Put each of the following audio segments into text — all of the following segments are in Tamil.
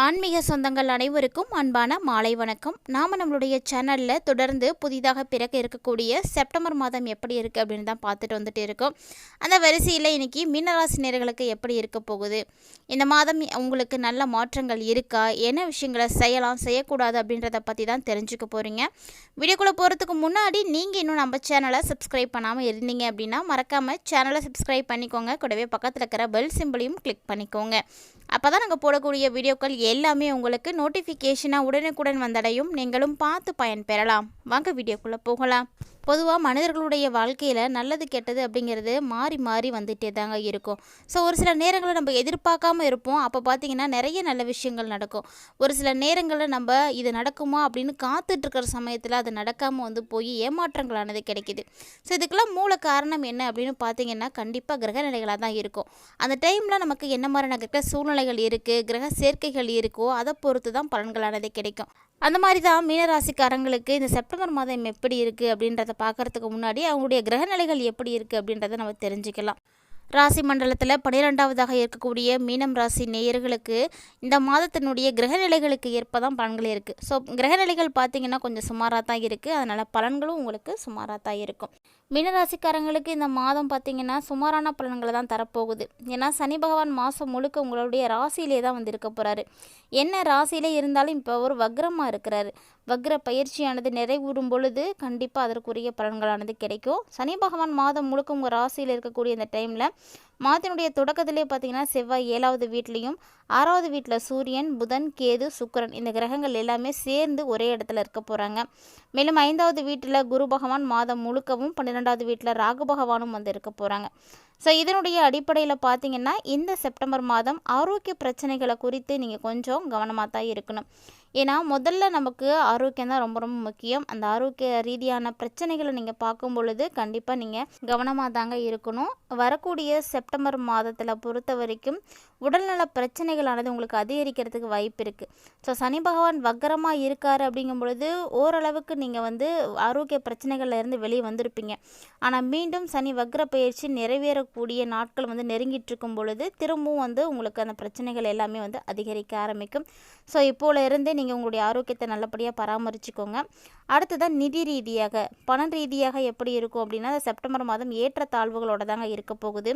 ஆன்மீக சொந்தங்கள் அனைவருக்கும் அன்பான மாலை வணக்கம். நாம் நம்மளுடைய சேனலில் தொடர்ந்து புதிதாக பிறக்க இருக்கக்கூடிய செப்டம்பர் மாதம் எப்படி இருக்குது அப்படின்னு தான் பார்த்துட்டு வந்துட்டு இருக்கோம். அந்த வரிசையில் இன்றைக்கி மீனராசி நேயர்களுக்கு எப்படி இருக்க போகுது, இந்த மாதம் உங்களுக்கு நல்ல மாற்றங்கள் இருக்கா, என்ன விஷயங்களை செய்யலாம் செய்யக்கூடாது அப்படின்றத பற்றி தான் தெரிஞ்சுக்க போகிறீங்க. வீடியோக்குள்ளே போகிறதுக்கு முன்னாடி நீங்கள் இன்னும் நம்ம சேனலை சப்ஸ்கிரைப் பண்ணாமல் இருந்தீங்க அப்படின்னா மறக்காமல் சேனலை சப்ஸ்கிரைப் பண்ணிக்கோங்க. கூடவே பக்கத்தில் இருக்கிற பெல் சிம்பிளையும் கிளிக் பண்ணிக்கோங்க. அப்போ தான் நாங்கள் போடக்கூடிய வீடியோக்கள் எல்லாமே உங்களுக்கு நோட்டிஃபிகேஷனாக உடனுக்குடன் வந்தடையும். நீங்களும் பார்த்து பயன்பெறலாம். வாங்க வீடியோக்குள்ளே போகலாம். பொதுவாக மனிதர்களுடைய வாழ்க்கையில் நல்லது கெட்டது அப்படிங்கிறது மாறி மாறி வந்துகிட்டே தாங்க இருக்கும். ஸோ ஒரு சில நேரங்களில் நம்ம எதிர்பார்க்காம இருப்போம். அப்போ பார்த்திங்கன்னா நிறைய நல்ல விஷயங்கள் நடக்கும். ஒரு சில நேரங்களில் நம்ம இது நடக்குமா அப்படின்னு காத்துட்ருக்கிற சமயத்தில் அது நடக்காமல் போய் ஏமாற்றங்களானது கிடைக்கிது. ஸோ இதுக்கெல்லாம் மூல காரணம் என்ன அப்படின்னு பார்த்திங்கன்னா கண்டிப்பாக கிரக நிலைகளாக தான் இருக்கும். அந்த டைமில் நமக்கு என்ன மாதிரியான கிரக சூழ்நிலைகள் இருக்குது, கிரக சேர்க்கைகள் இருக்கோ அதை பொறுத்து தான் பலன்களானது கிடைக்கும். அந்த மாதிரி தான் மீனராசிக்காரங்களுக்கு இந்த செப்டம்பர் மாதம் எப்படி இருக்குது அப்படின்றத பார்க்குறதுக்கு முன்னாடி அவங்களுடைய கிரகநிலைகள் எப்படி இருக்குது அப்படின்றத நம்ம தெரிஞ்சுக்கலாம். ராசி மண்டலத்தில் 12வதாக இருக்கக்கூடிய மீனம் ராசி நேயர்களுக்கு இந்த மாதத்தினுடைய கிரகநிலைகளுக்கு ஏற்ப தான் பலன்கள் இருக்குது. ஸோ கிரகநிலைகள் பார்த்திங்கன்னா கொஞ்சம் சுமாராக தான் இருக்குது. அதனால் பலன்களும் உங்களுக்கு சுமாராக தான் இருக்கும். மீனராசிக்காரங்களுக்கு இந்த மாதம் பார்த்திங்கன்னா சுமாரான பலன்களை தான் தரப்போகுது. ஏன்னா சனி பகவான் மாதம் முழுக்க உங்களுடைய ராசியிலே தான் இருக்க போகிறாரு. என்ன ராசியிலே இருந்தாலும் இப்போ ஒரு வக்ரமாக இருக்கிறாரு. வக்ர பயிற்சியானது நிறைவுறும் பொழுது கண்டிப்பாக அதற்குரிய பலன்களானது கிடைக்கும். சனி பகவான் மாதம் முழுக்க உங்கள் ராசியில் இருக்கக்கூடிய இந்த டைமில் மாதத்தினுடைய தொடக்கத்திலே பார்த்திங்கன்னா செவ்வாய் 7வது வீட்லேயும் 6வது வீட்டில் சூரியன், புதன், கேது, சுக்கிரன் இந்த கிரகங்கள் எல்லாமே சேர்ந்து ஒரே இடத்துல இருக்க போகிறாங்க. மேலும் 5வது வீட்டில் குரு பகவான் மாதம் முழுக்கவும் 12வது வீட்டில் ராகு பகவானும் இருக்க போகிறாங்க. ஸோ இதனுடைய அடிப்படையில் பார்த்திங்கன்னா இந்த செப்டம்பர் மாதம் ஆரோக்கிய பிரச்சனைகளை குறித்து நீங்கள் கொஞ்சம் கவனமாக தான் இருக்கணும். ஏன்னா முதல்ல நமக்கு ஆரோக்கியம் தான் ரொம்ப ரொம்ப முக்கியம். அந்த ஆரோக்கிய ரீதியான பிரச்சனைகளை நீங்கள் பார்க்கும் பொழுது கண்டிப்பாக நீங்கள் கவனமாக தாங்க இருக்கணும். வரக்கூடிய செப்டம்பர் மாதத்தில் பொறுத்த வரைக்கும் உடல்நல பிரச்சனைகளானது உங்களுக்கு அதிகரிக்கிறதுக்கு வாய்ப்பு இருக்குது. ஸோ சனி பகவான் வக்கரமாக இருக்கார் அப்படிங்கும் பொழுது ஓரளவுக்கு நீங்கள் ஆரோக்கிய பிரச்சனைகள்ல இருந்து வெளியே வந்திருப்பீங்க. ஆனால் மீண்டும் சனி வக்ர பயிற்சி நிறைவேறக்கூடிய நாட்கள் நெருங்கிட்டு இருக்கும் பொழுது திரும்பவும் உங்களுக்கு அந்த பிரச்சனைகள் எல்லாமே அதிகரிக்க ஆரம்பிக்கும். ஸோ இப்போல இருந்தே நீங்கள் உங்களுடைய ஆரோக்கியத்தை நல்லபடியாக பராமரிச்சுக்கோங்க. அடுத்ததான் நிதி ரீதியாக பண ரீதியாக எப்படி இருக்கும் அப்படின்னா செப்டம்பர் மாதம் ஏற்ற தாழ்வுகளோட தாங்க இருக்க போகுது.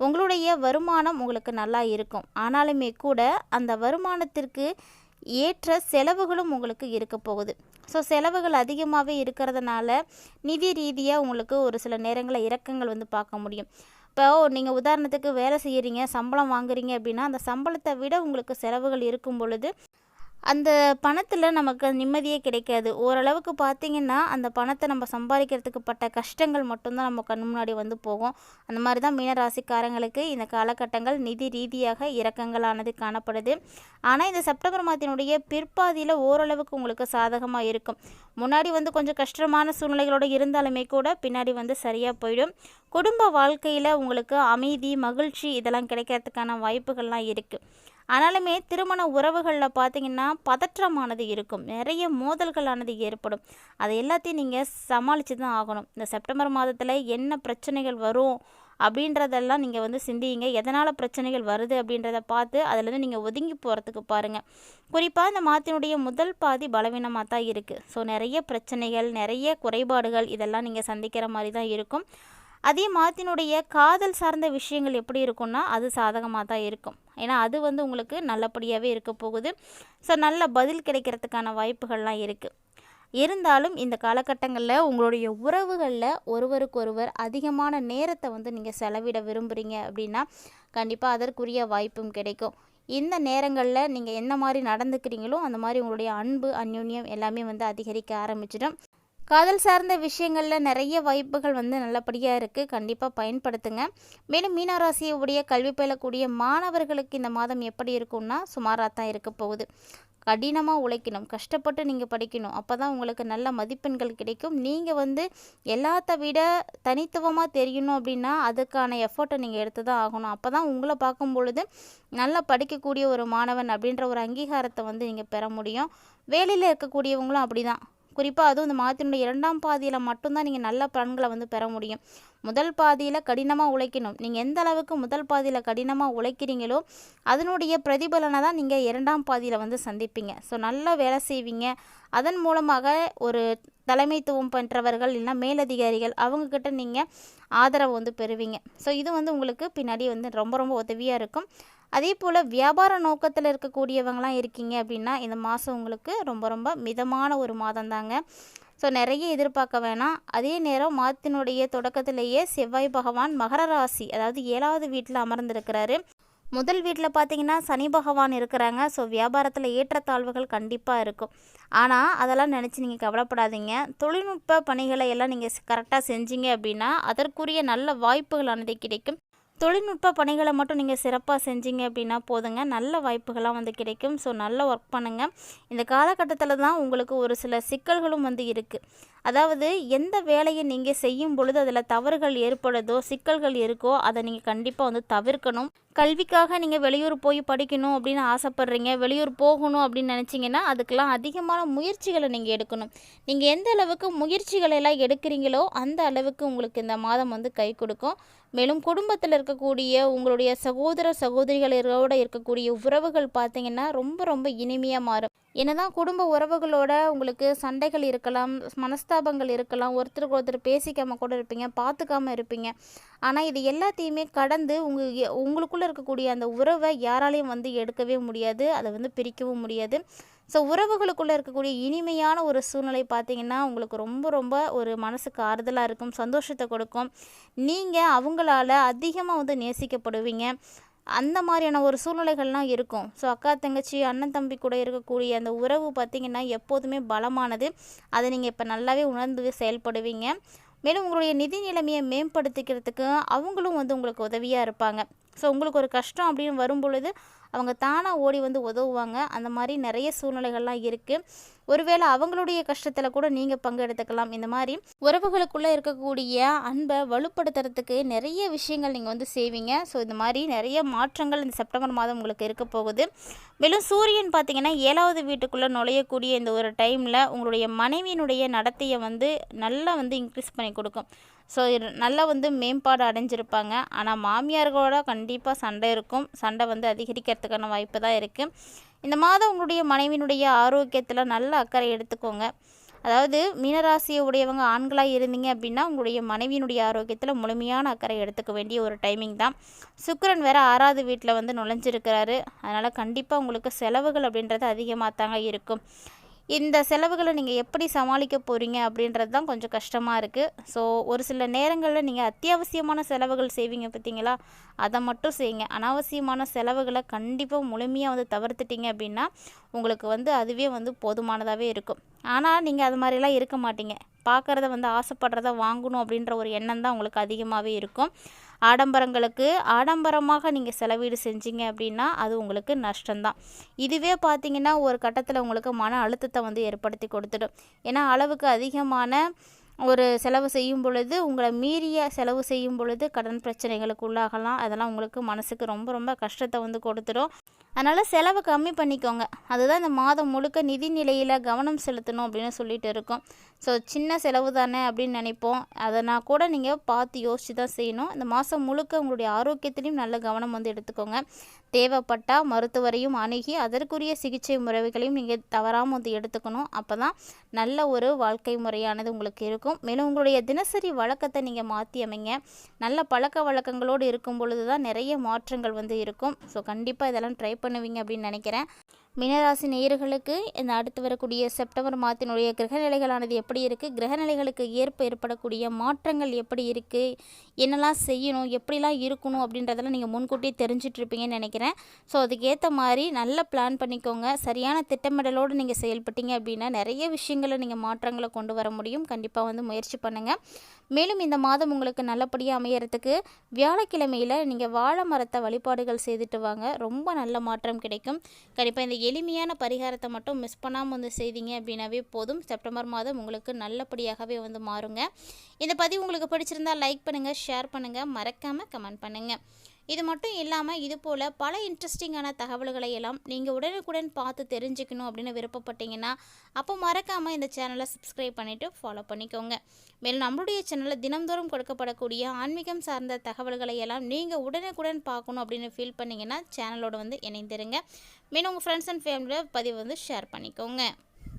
உங்களுடைய வருமானம் உங்களுக்கு நல்லா இருக்கும். ஆனாலுமே கூட அந்த வருமானத்திற்கு ஏற்ற செலவுகளும் உங்களுக்கு இருக்க போகுது. ஸோ செலவுகள் அதிகமாகவே இருக்கிறதுனால நிதி ரீதியாக உங்களுக்கு ஒரு சில நேரங்களில் இறக்கங்கள் பார்க்க முடியும். இப்போ நீங்கள் உதாரணத்துக்கு வேலை செய்கிறீங்க, சம்பளம் வாங்குறீங்க அப்படின்னா அந்த சம்பளத்தை விட உங்களுக்கு செலவுகள் இருக்கும் பொழுது அந்த பணத்தில் நமக்கு நிம்மதியே கிடைக்காது. ஓரளவுக்கு பார்த்திங்கன்னா அந்த பணத்தை நம்ம சம்பாதிக்கிறதுக்கு பட்ட கஷ்டங்கள் மட்டும்தான் நம்ம கண் முன்னாடி போகும். அந்த மாதிரி தான் மீனராசிக்காரங்களுக்கு இந்த காலகட்டங்கள் நிதி ரீதியாக இறக்கங்களானது காணப்படுது. ஆனால் இந்த செப்டம்பர் மாதத்தினுடைய பிற்பாதியில் ஓரளவுக்கு உங்களுக்கு சாதகமாக இருக்கும். முன்னாடி கொஞ்சம் கஷ்டமான சூழ்நிலைகளோடு இருந்தாலுமே கூட பின்னாடி சரியாக போயிடும். குடும்ப வாழ்க்கையில் உங்களுக்கு அமைதி, மகிழ்ச்சி இதெல்லாம் கிடைக்கிறதுக்கான வாய்ப்புகள்லாம் இருக்குது. ஆனாலுமே திருமண உறவுகளில் பார்த்திங்கன்னா பதற்றமானது இருக்கும். நிறைய மோதல்களானது ஏற்படும். அதை எல்லாத்தையும் நீங்கள் சமாளித்து தான் ஆகணும். இந்த செப்டம்பர் மாதத்தில் என்ன பிரச்சனைகள் வரும் அப்படின்றதெல்லாம் நீங்கள் சிந்திங்க. எதனால் பிரச்சனைகள் வருது அப்படின்றத பார்த்து அதிலேருந்து நீங்கள் ஒதுங்கி போகிறதுக்கு பாருங்கள். குறிப்பாக இந்த மாதத்தினுடைய முதல் பாதி பலவீனமாக தான் இருக்குது. ஸோ நிறைய பிரச்சனைகள், நிறைய குறைபாடுகள் இதெல்லாம் நீங்கள் சந்திக்கிற மாதிரி தான் இருக்கும். அதே மாதத்தினுடைய காதல் சார்ந்த விஷயங்கள் எப்படி இருக்கும்னா அது சாதகமாக தான் இருக்கும். ஏன்னா அது உங்களுக்கு நல்லபடியாகவே இருக்க போகுது. ஸோ நல்ல பதில் கிடைக்கிறதுக்கான வாய்ப்புகள்லாம் இருக்குது. இருந்தாலும் இந்த காலகட்டங்களில் உங்களுடைய உறவுகளில் ஒருவருக்கொருவர் அதிகமான நேரத்தை நீங்கள் செலவிட விரும்புகிறீங்க அப்படின்னா கண்டிப்பாக அதற்குரிய வாய்ப்பும் கிடைக்கும். இந்த நேரங்களில் நீங்கள் என்ன மாதிரி நடந்துக்கிறீங்களோ அந்த மாதிரி உங்களுடைய அன்பு, அந்யோன்யம் எல்லாமே அதிகரிக்க ஆரம்பிச்சிடும். காதல் சார்ந்த விஷயங்களில் நிறைய வாய்ப்புகள் நல்லபடியாக இருக்குது. கண்டிப்பாக பயன்படுத்துங்க. மேலும் மீனராசியுடைய கல்வி பயிலக்கூடிய மாணவர்களுக்கு இந்த மாதம் எப்படி இருக்கும்னா சுமாராக தான் இருக்க போகுது. கடினமாக உழைக்கணும், கஷ்டப்பட்டு நீங்கள் படிக்கணும். அப்போ தான் உங்களுக்கு நல்ல மதிப்பெண்கள் கிடைக்கும். நீங்கள் எல்லாத்த விட தனித்துவமாக தெரியணும் அப்படின்னா அதுக்கான எஃபர்ட்டை நீங்கள் எடுத்து தான் ஆகணும். அப்போ தான் உங்களை பார்க்கும் பொழுது நல்லா படிக்கக்கூடிய ஒரு மாணவன் அப்படின்ற ஒரு அங்கீகாரத்தை நீங்கள் பெற முடியும். வேலையில் இருக்கக்கூடியவங்களும் அப்படி தான். குறிப்பாக அதுவும் இந்த மாதத்தினுடைய 2ஆம் பாதியில் மட்டும்தான் நீங்கள் நல்ல பலன்களை வந்து பெற முடியும். முதல் பாதியில் கடினமாக உழைக்கணும். நீங்கள் எந்த அளவுக்கு முதல் பாதியில் கடினமாக உழைக்கிறீங்களோ அதனுடைய பிரதிபலனை தான் நீங்கள் 2ஆம் பாதியில் வந்து சந்திப்பீங்க. ஸோ நல்லா வேலை செய்வீங்க. அதன் மூலமாக ஒரு தலைமைத்துவம் பண்ணுறவர்கள் இல்லைனா மேலதிகாரிகள் அவங்கக்கிட்ட நீங்கள் ஆதரவு வந்து பெறுவீங்க. ஸோ இது வந்து உங்களுக்கு பின்னாடி வந்து ரொம்ப ரொம்ப உதவியாக இருக்கும். அதே போல் வியாபார நோக்கத்தில் இருக்கக்கூடியவங்களாம் இருக்கீங்க அப்படின்னா இந்த மாதம் உங்களுக்கு ரொம்ப ரொம்ப மிதமான ஒரு மாதம் தாங்க. ஸோ நிறைய எதிர்பார்க்க வேணாம். அதே நேரம் மாதத்தினுடைய தொடக்கத்திலேயே செவ்வாய் பகவான் மகர ராசி அதாவது 7வது வீட்டில் அமர்ந்திருக்கிறாரு. முதல் வீட்டில் பார்த்தீங்கன்னா சனி பகவான் இருக்கிறாங்க. ஸோ வியாபாரத்தில் ஏற்றத்தாழ்வுகள் கண்டிப்பாக இருக்கும். ஆனால் அதெல்லாம் நினச்சி நீங்கள் கவலைப்படாதீங்க. தொழில்நுட்ப பணிகளை எல்லாம் நீங்கள் கரெக்டாக செஞ்சீங்க அப்படின்னா அதற்குரிய நல்ல வாய்ப்புகளானது கிடைக்கும். தொழில்நுட்ப பணிகளை மட்டும் நீங்கள் சிறப்பாக செஞ்சீங்க அப்படின்னா போதுங்க, நல்ல வாய்ப்புகள்லாம் வந்து கிடைக்கும். ஸோ நல்லா ஒர்க் பண்ணுங்கள். இந்த காலகட்டத்தில் தான் உங்களுக்கு ஒரு சில சிக்கல்களும் வந்து இருக்குது. அதாவது எந்த வேலையை நீங்கள் செய்யும் பொழுது அதில் தவறுகள் ஏற்படுதோ சிக்கல்கள் இருக்கோ அதை நீங்கள் கண்டிப்பாக வந்து தவிர்க்கணும். கல்விக்காக நீங்கள் வெளியூர் போய் படிக்கணும் அப்படின்னு ஆசைப்பட்றீங்க, வெளியூர் போகணும் அப்படின்னு நினச்சிங்கன்னா அதுக்கெல்லாம் அதிகமான முயற்சிகளை நீங்கள் எடுக்கணும். நீங்கள் எந்த அளவுக்கு முயற்சிகளை எல்லாம் எடுக்கிறீங்களோ அந்த அளவுக்கு உங்களுக்கு இந்த மாதம் வந்து கை கொடுக்கும். மேலும் குடும்பத்தில் இருக்கக்கூடிய உங்களுடைய சகோதர சகோதரிகளோடு இருக்கக்கூடிய உறவுகள் பார்த்தீங்கன்னா ரொம்ப ரொம்ப இனிமையாக மாறும். என்னதான் குடும்ப உறவுகளோட உங்களுக்கு சண்டைகள் இருக்கலாம், மனஸ்தாபங்கள் இருக்கலாம், ஒருத்தருக்கு ஒருத்தர் பேசிக்காமல் கூட இருப்பீங்க, பார்த்துக்காமல் இருப்பீங்க. ஆனால் இது எல்லாத்தையுமே கடந்து உங்களுக்குள்ளே இருக்கக்கூடிய அந்த உறவை யாராலையும் வந்து எடுக்கவே முடியாது, அதை வந்து பிரிக்கவும் முடியாது. ஸோ உறவுகளுக்குள்ளே இருக்கக்கூடிய இனிமையான ஒரு சூழ்நிலை பார்த்திங்கன்னா உங்களுக்கு ரொம்ப ரொம்ப ஒரு மனசுக்கு ஆறுதலாக இருக்கும், சந்தோஷத்தை கொடுக்கும். நீங்கள் அவங்களால அதிகமாக வந்து நேசிக்கப்படுவீங்க. அந்த மாதிரியான ஒரு சூழ்நிலைகள்லாம் இருக்கும். ஸோ அக்கா தங்கச்சி அண்ணன் தம்பி கூட இருக்கக்கூடிய அந்த உறவு பார்த்திங்கன்னா எப்போதுமே பலமானது. அதை நீங்கள் இப்போ நல்லாவே உணர்ந்து செயல்படுவீங்க. மேலும் உங்களுடைய நிதி நிலைமையை மேம்படுத்திக்கிறதுக்கு அவங்களும் வந்து உங்களுக்கு உதவியாக இருப்பாங்க. ஸோ உங்களுக்கு ஒரு கஷ்டம் அப்படின்னு வரும் பொழுது அவங்க தானாக ஓடி வந்து உதவுவாங்க. அந்த மாதிரி நிறைய சூழ்நிலைகள்லாம் இருக்குது. ஒருவேளை அவங்களுடைய கஷ்டத்தில் கூட நீங்கள் பங்கெடுத்துக்கலாம். இந்த மாதிரி உறவுகளுக்குள்ளே இருக்கக்கூடிய அன்பை வலுப்படுத்துறதுக்கு நிறைய விஷயங்கள் நீங்கள் வந்து செய்வீங்க. ஸோ இந்த மாதிரி நிறைய மாற்றங்கள் இந்த செப்டம்பர் மாதம் உங்களுக்கு இருக்க போகுது. மேலும் சூரியன் பார்த்திங்கன்னா 7வது வீட்டுக்குள்ளே நுழையக்கூடிய இந்த ஒரு டைமில் உங்களுடைய மனைவியினுடைய நடத்தையை வந்து நல்லா வந்து இன்க்ரீஸ் பண்ணி கொடுக்கும். ஸோ நல்லா வந்து மேம்பாடு அடைஞ்சிருப்பாங்க. ஆனால் மாமியார்களோட கண்டிப்பாக சண்டை இருக்கும். சண்டை வந்து அதிகரிக்கிறதுக்கான வாய்ப்பு தான் இருக்குது. இந்த மாதம் உங்களுடைய மனைவியினுடைய ஆரோக்கியத்தில் நல்ல அக்கறை எடுத்துக்கோங்க. அதாவது மீனராசியை உடையவங்க ஆண்களாக இருந்தீங்க அப்படின்னா உங்களுடைய மனைவியினுடைய ஆரோக்கியத்தில் முழுமையான அக்கறை எடுத்துக்க வேண்டிய ஒரு டைமிங் தான். சுக்கிரன் வேறு 6வது வீட்டில் வந்து நுழைஞ்சிருக்கிறாரு. அதனால் கண்டிப்பாக உங்களுக்கு செலவுகள் அப்படின்றது அதிகமாக தாங்க இருக்கும். இந்த செலவுகளை நீங்கள் எப்படி சமாளிக்க போகிறீங்க அப்படின்றது தான் கொஞ்சம் கஷ்டமாக இருக்குது. ஸோ ஒரு சில நேரங்களில் நீங்கள் அத்தியாவசியமான செலவுகள் செய்வீங்க பார்த்தீங்களா, அதை மட்டும் செய்யுங்க. அனாவசியமான செலவுகளை கண்டிப்பாக முழுமையாக வந்து தவிர்த்துட்டீங்க அப்படின்னா உங்களுக்கு வந்து அதுவே வந்து போதுமானதாகவே இருக்கும். ஆனால் நீங்கள் அது மாதிரிலாம் இருக்க மாட்டீங்க. பார்க்குறத வந்து ஆசைப்படுறத வாங்கணும் அப்படின்ற ஒரு எண்ணம் தான் உங்களுக்கு அதிகமாகவே இருக்கும். ஆடம்பரங்களுக்கு ஆடம்பரமாக நீங்கள் செலவீடு செஞ்சீங்க அப்படின்னா அது உங்களுக்கு நஷ்டம்தான். இதுவே பார்த்திங்கன்னா ஒரு கட்டத்தில் உங்களுக்கு மன அழுத்தத்தை வந்து ஏற்படுத்தி கொடுத்துடும். ஏன்னா அளவுக்கு அதிகமான ஒரு செலவு செய்யும் பொழுது உங்களை மீறிய செலவு செய்யும் பொழுது கடன் பிரச்சனைகளுக்கு உள்ளாகலாம். அதெல்லாம் உங்களுக்கு மனசுக்கு ரொம்ப ரொம்ப கஷ்டத்தை வந்து கொடுத்துடும். அதனால் செலவை கம்மி பண்ணிக்கோங்க. அதுதான் இந்த மாதம் முழுக்க நிதி நிலையில் கவனம் செலுத்தணும் அப்படின்னு சொல்லிட்டு இருக்கோம். ஸோ சின்ன செலவு தானே அப்படின்னு நினைப்போம். அதனால் கூட நீங்கள் பார்த்து யோசித்து தான் செய்யணும். இந்த மாதம் முழுக்க உங்களுடைய ஆரோக்கியத்திலையும் நல்ல கவனம் வந்து எடுத்துக்கோங்க. தேவைப்பட்டால் மருத்துவரையும் அணுகி அதற்குரிய சிகிச்சை முறைகளையும் நீங்கள் தவறாமல் வந்து எடுத்துக்கணும். அப்போ தான் நல்ல ஒரு வாழ்க்கை முறையானது உங்களுக்கு இருக்கும். மேலும் உங்களுடைய தினசரி வழக்கத்தை நீங்கள் மாற்றி அமைங்க. நல்ல பழக்க வழக்கங்களோடு இருக்கும் பொழுது தான் நிறைய மாற்றங்கள் வந்து இருக்கும். ஸோ கண்டிப்பாக இதெல்லாம் ட்ரை பண்ணுவீங்க அப்படின்னு நினைக்கிறேன். மீனராசி நேயர்களுக்கு இந்த அடுத்து வரக்கூடிய செப்டம்பர் மாதத்தினுடைய கிரகநிலைகளானது எப்படி இருக்குது, கிரகநிலைகளுக்கு ஏற்படக்கூடிய மாற்றங்கள் எப்படி இருக்குது, என்னெல்லாம் செய்யணும், எப்படிலாம் இருக்கணும் அப்படின்றதெல்லாம் நீங்கள் முன்கூட்டியே தெரிஞ்சிட்ருப்பீங்கன்னு நினைக்கிறேன். ஸோ அதுக்கேற்ற மாதிரி நல்லா பிளான் பண்ணிக்கோங்க. சரியான திட்டமிடலோடு நீங்கள் செயல்பட்டீங்க அப்படின்னா நிறைய விஷயங்களை நீங்கள் மாற்றங்களை கொண்டு வர முடியும். கண்டிப்பாக வந்து முயற்சி பண்ணுங்கள். மேலும் இந்த மாதம் உங்களுக்கு நல்லபடியாக அமையறதுக்கு வியாழக்கிழமையில் நீங்கள் வாழை மரத்தை வழிபாடுகள் செய்துட்டு வாங்க. ரொம்ப நல்ல மாற்றம் கிடைக்கும். கண்டிப்பாக இந்த எளிமையான பரிகாரத்தை மட்டும் மிஸ் பண்ணாமல் வந்து செய்தீங்க அப்படின்னாவே போதும். செப்டம்பர் மாதம் உங்களுக்கு நல்லபடியாகவே வந்து மாறுங்க. இந்த பதிவு உங்களுக்கு பிடிச்சிருந்தால் லைக் பண்ணுங்கள், ஷேர் பண்ணுங்கள், மறக்காமல் கமெண்ட் பண்ணுங்கள். இது மட்டும் இல்லாமல் இது போல் பல இன்ட்ரெஸ்டிங்கான தகவல்களை எல்லாம் நீங்கள் உடனுக்குடன் பார்த்து தெரிஞ்சுக்கணும் அப்படின்னு விருப்பப்பட்டீங்கன்னா அப்போ மறக்காமல் இந்த சேனலை சப்ஸ்கிரைப் பண்ணிவிட்டு ஃபாலோ பண்ணிக்கோங்க. மேலும் நம்மளுடைய சேனலில் தினம்தோறும் கொடுக்கப்படக்கூடிய ஆன்மீகம் சார்ந்த தகவல்களை எல்லாம் நீங்கள் உடனுக்குடன் பார்க்கணும் அப்படின்னு ஃபீல் பண்ணிங்கன்னா சேனலோடு இணைந்திருங்க. மேலும் உங்கள் ஃப்ரெண்ட்ஸ் அண்ட் ஃபேமிலியில் பதிவு ஷேர் பண்ணிக்கோங்க.